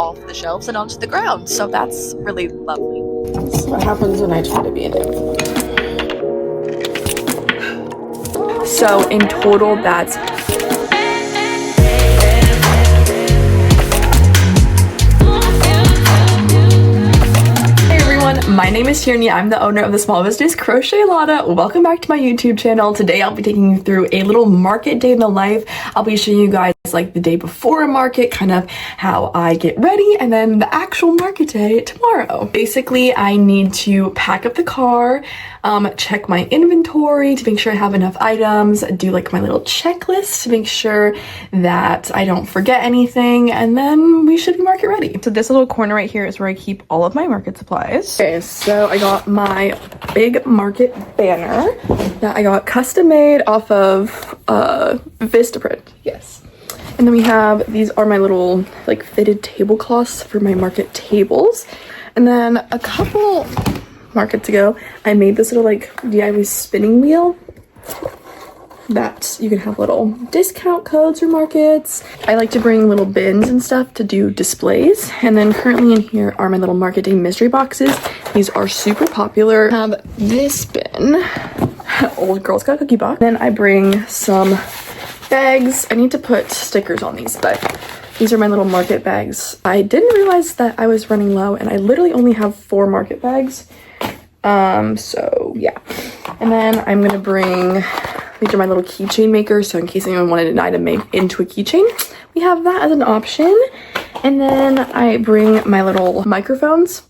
off the shelves and onto the ground. So that's really lovely. That's what happens when I try to be an influencer. So in total, that's my name is Tierney. I'm the owner of the small business Crochet Lotta. Welcome back to my YouTube channel. Today I'll be taking you through a little market day in the life. I'll be showing you guys like the day before a market, kind of how I get ready, and then the actual market day tomorrow. Basically, I need to pack up the car, check my inventory to make sure I have enough items, do like my little checklist to make sure that I don't forget anything, and then we should be market ready. So this little corner right here is where I keep all of my market supplies. Okay, so I got my big market banner that I got custom made off of Vistaprint. Yes. And then we have, these are my little like fitted tablecloths for my market tables. And then a couple markets ago, I made this little like DIY spinning wheel that you can have little discount codes for markets. I like to bring little bins and stuff to do displays. And then currently in here are my little market day mystery boxes. These are super popular. I have this bin, old Girl Scout cookie box. Then I bring some bags. I need to put stickers on these, but these are my little market bags. I didn't realize that I was running low, and I literally only have 4 market bags. So yeah. And then I'm gonna bring, these are my little keychain makers, so in case anyone wanted an item made into a keychain, we have that as an option. And then I bring my little microphones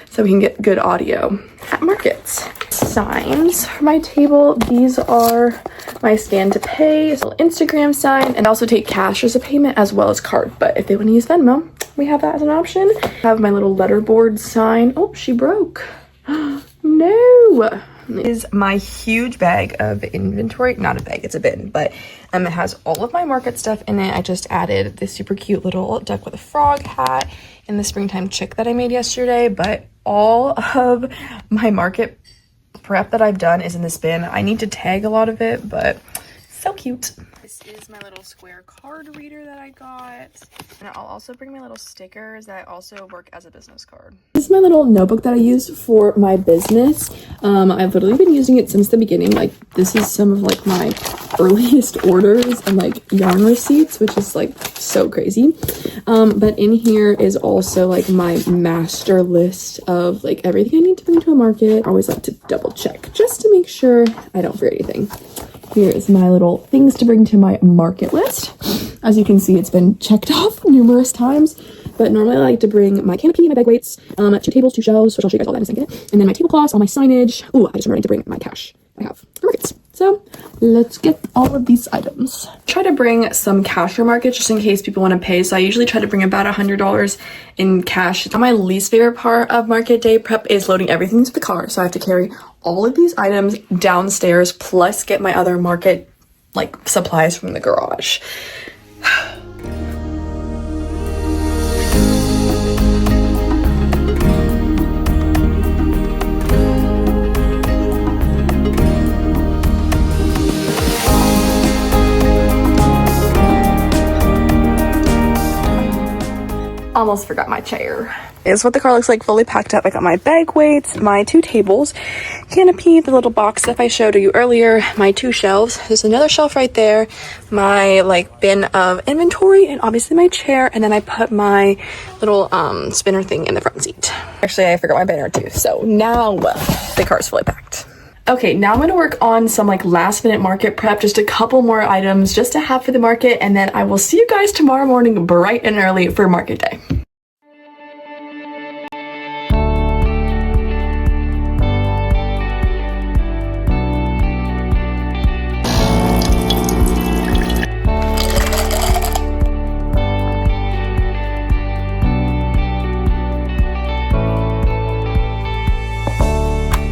so we can get good audio at markets. Signs for my table. These are my scan to pay, Instagram sign, and also take cash as a payment as well as card. But if they want to use Venmo, we have that as an option. I have my little letterboard sign. Oh, she broke. No. This is my huge bag of inventory. Not a bag, it's a bin, but it has all of my market stuff in it. I just added this super cute little duck with a frog hat and the springtime chick that I made yesterday, but all of my market prep that I've done is in this bin. I need to tag a lot of it, but so cute. This is my little square card reader that I got. And I'll also bring my little stickers that also work as a business card. This is my little notebook that I use for my business. I've literally been using it since the beginning. Like, this is some of like my earliest orders and like yarn receipts, which is like so crazy. But in here is also like my master list of like everything I need to bring to a market. I always like to double check just to make sure I don't forget anything. Here is my little things to bring to my market list. As you can see, it's been checked off numerous times, but normally I like to bring my canopy, my bag weights, 2 tables, 2 shelves, which I'll show you guys all that in a second, and then my tablecloths, all my signage. Ooh, I just remembered to bring my cash I have for markets. So let's get all of these items. Try to bring some cash for markets just in case people want to pay. So I usually try to bring about $100 in cash. My least favorite part of market day prep is loading everything into the car. So I have to carry all of these items downstairs, plus get my other market like supplies from the garage. Almost forgot my chair. Is what the car looks like, fully packed up. I got my bag weights, my 2 tables, canopy, the little box that I showed you earlier, my 2 shelves. There's another shelf right there, my like bin of inventory, and obviously my chair. And then I put my little spinner thing in the front seat. Actually, I forgot my banner too. So now the car's fully packed. Okay, now I'm going to work on some like last minute market prep, just a couple more items just to have for the market, and then I will see you guys tomorrow morning bright and early for market day.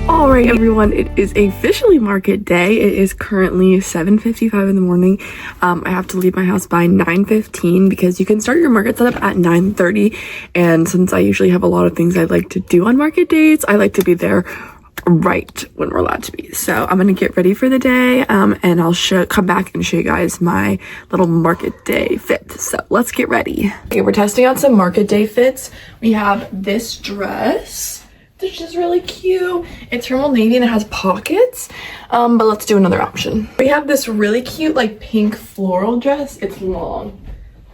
Alright everyone, it is officially market day. It is currently 7:55 in the morning. I have to leave my house by 9:15 because you can start your market setup at 9:30, and since I usually have a lot of things I'd like to do on market days, I like to be there right when we're allowed to be. So I'm gonna get ready for the day, and I'll come back and show you guys my little market day fit. So let's get ready. Okay, we're testing out some market day fits. We have this dress, which is really cute. It's from Old Navy and it has pockets, but let's do another option. We have this really cute like pink floral dress. It's long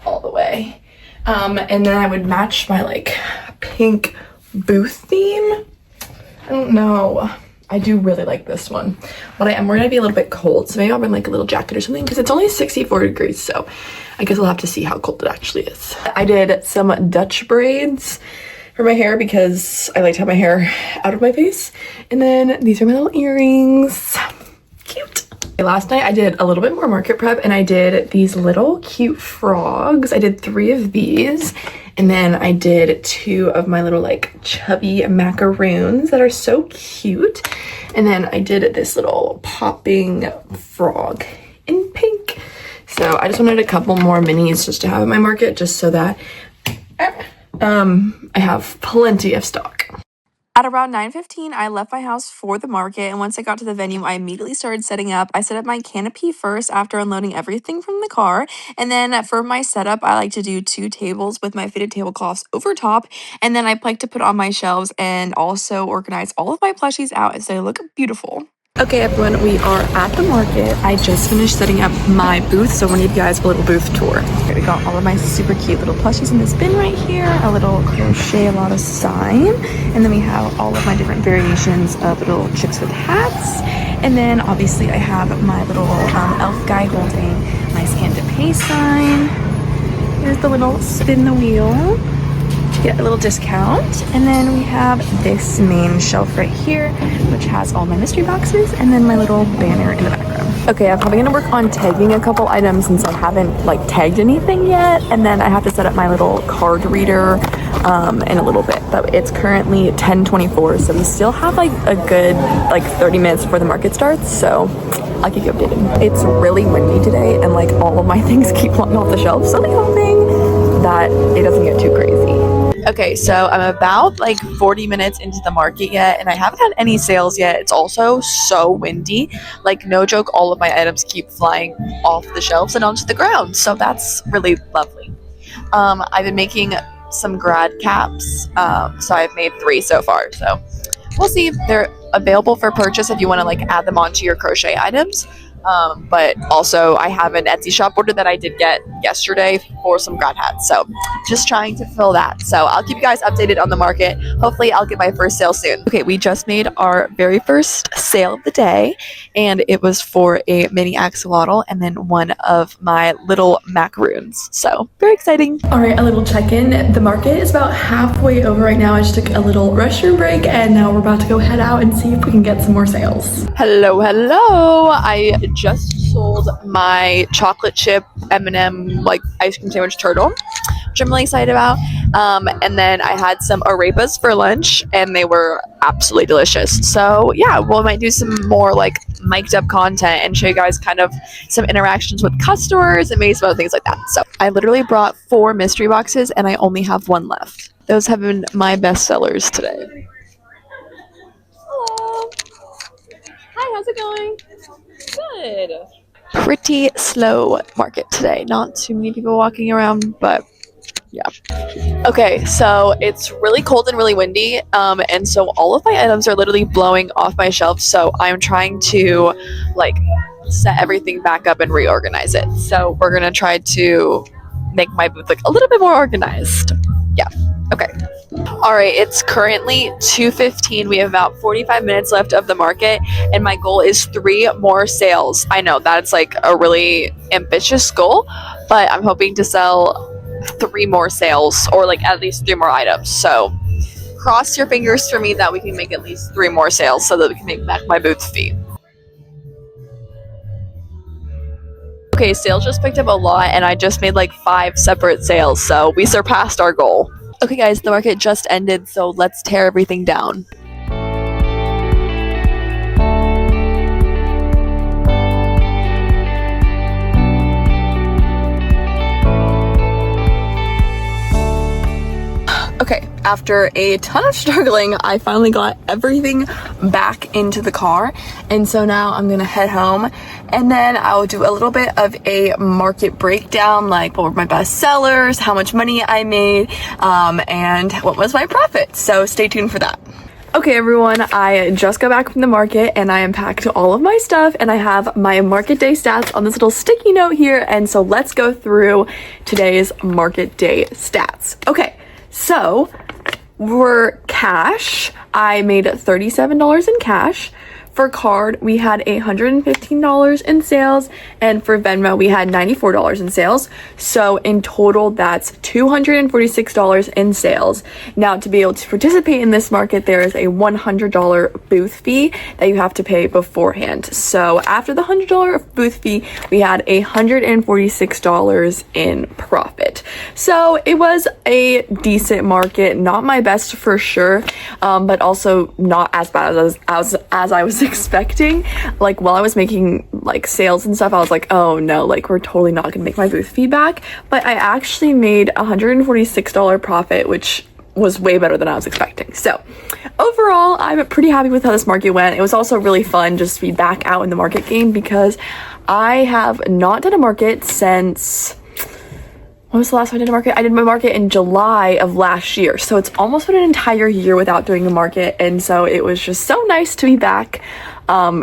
all the way, and then I would match my like pink booth theme. I don't know. I do really like this one, but I am worried I'd be a little bit cold, so maybe I'll bring like a little jacket or something because it's only 64 degrees, so I guess I'll have to see how cold it actually is. I did some Dutch braids for my hair because I like to have my hair out of my face, and then these are my little earrings. Cute. Last night I did a little bit more market prep and I did these little cute frogs. I did 3 of these, and then I did 2 of my little like chubby macaroons that are so cute, and then I did this little popping frog in pink. So I just wanted a couple more minis just to have in my market, just so that I have plenty of stock. At around 9:15, I left my house for the market, and once I got to the venue, I immediately started setting up. I set up my canopy first after unloading everything from the car, and then for my setup, I like to do 2 tables with my fitted tablecloths over top, and then I like to put on my shelves and also organize all of my plushies out so they look beautiful. Okay everyone, we are at the market. I just finished setting up my booth, so I'm gonna give you guys a little booth tour. Okay, we got all of my super cute little plushies in this bin right here, a little crochet a lot of sign, and then we have all of my different variations of little chicks with hats, and then obviously I have my little elf guy holding my scan to pay sign. Here's the little spin the wheel to get a little discount, and then we have this main shelf right here which has all my mystery boxes and then my little banner in the background. Okay, I'm probably gonna work on tagging a couple items since I haven't like tagged anything yet, and then I have to set up my little card reader in a little bit, but it's currently 10:24, so we still have like a good like 30 minutes before the market starts, so I'll keep you updated. It's really windy today and like all of my things keep falling off the shelf, so I'm hoping that it doesn't get too crazy. Okay, so I'm about like 40 minutes into the market yet, and I haven't had any sales yet. It's also so windy. Like, no joke, all of my items keep flying off the shelves and onto the ground, so that's really lovely. I've been making some grad caps, so I've made 3 so far, so we'll see. They're available for purchase if you want to like add them onto your crochet items. But also I have an Etsy shop order that I did get yesterday for some grad hats, so just trying to fill that. So I'll keep you guys updated on the market. Hopefully I'll get my first sale soon. Okay, we just made our very first sale of the day, and it was for a mini axolotl and then one of my little macaroons, so very exciting. All right, a little check-in. The market is about halfway over right now. I just took a little restroom break, and now we're about to go head out and see if we can get some more sales. Hello. I just sold my chocolate chip M&M like ice cream sandwich turtle, which I'm really excited about, and then I had some arepas for lunch and they were absolutely delicious. So yeah, we might do some more like mic'd up content and show you guys kind of some interactions with customers and maybe some other things like that. So I literally brought 4 mystery boxes and I only have 1 left. Those have been my best sellers today. Hello. Hi, how's it going? Good. Pretty slow market today. Not too many people walking around, but yeah. Okay, so it's really cold and really windy, and so all of my items are literally blowing off my shelf, so I'm trying to like set everything back up and reorganize it. So we're gonna try to make my booth like a little bit more organized. Yeah. Okay. All right, it's currently 2:15. We have about 45 minutes left of the market, and my goal is 3 more sales. I know that's like a really ambitious goal, but I'm hoping to sell 3 more sales, or like at least 3 more items. So cross your fingers for me that we can make at least 3 more sales so that we can make back my booth fee. Okay, sales just picked up a lot, and I just made like 5 separate sales, so we surpassed our goal. Okay guys, the market just ended, so let's tear everything down. Okay, after a ton of struggling, I finally got everything back into the car. And so now I'm gonna head home, and then I will do a little bit of a market breakdown, like what were my best sellers, how much money I made, and what was my profit. So stay tuned for that. Okay everyone, I just got back from the market and I unpacked all of my stuff, and I have my market day stats on this little sticky note here. And so let's go through today's market day stats. Okay, so for cash, I made $37 in cash. For card, we had $115 in sales, and for Venmo, we had $94 in sales. So in total, that's $246 in sales. Now, to be able to participate in this market, there is a $100 booth fee that you have to pay beforehand. So after the $100 booth fee, we had $146 in profit. So it was a decent market, not my best for sure, but also not as bad as I was expecting. Like while I was making like sales and stuff, I was like, oh no, like we're totally not gonna make my booth fee back. But I actually made $146 profit, which was way better than I was expecting. So overall, I'm pretty happy with how this market went. It was also really fun just to be back out in the market game, because I have not done a market since, when was the last time I did a market? I did my market in July of last year. So it's almost been an entire year without doing a market. And so it was just so nice to be back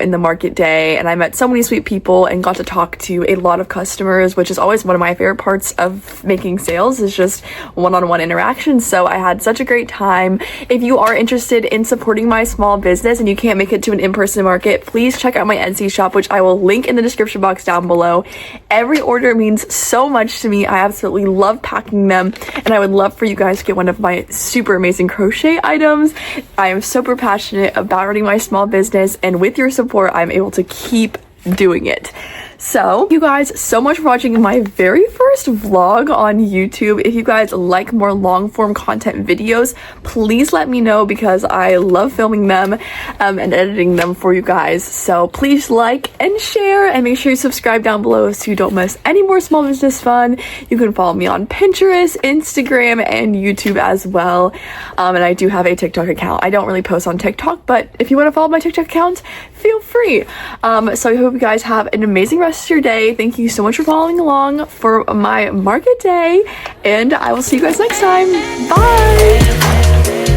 in the market day. And I met so many sweet people and got to talk to a lot of customers, which is always one of my favorite parts of making sales, is just one-on-one interaction. So I had such a great time. If you are interested in supporting my small business and you can't make it to an in-person market, please check out my Etsy shop, which I will link in the description box down below. Every order means so much to me. I absolutely love packing them, and I would love for you guys to get one of my super amazing crochet items. I am super passionate about running my small business, and with your support, I'm able to keep doing it. So thank you guys so much for watching my very first vlog on YouTube. If you guys like more long form content videos, please let me know, because I love filming them and editing them for you guys. So please like and share, and make sure you subscribe down below so you don't miss any more small business fun. You can follow me on Pinterest, Instagram, and YouTube as well. And I do have a TikTok account. I don't really post on TikTok, but if you want to follow my TikTok account, feel free. So I hope you guys have an amazing rest of your day. Thank you so much for following along for my market day, and I will see you guys next time. Bye.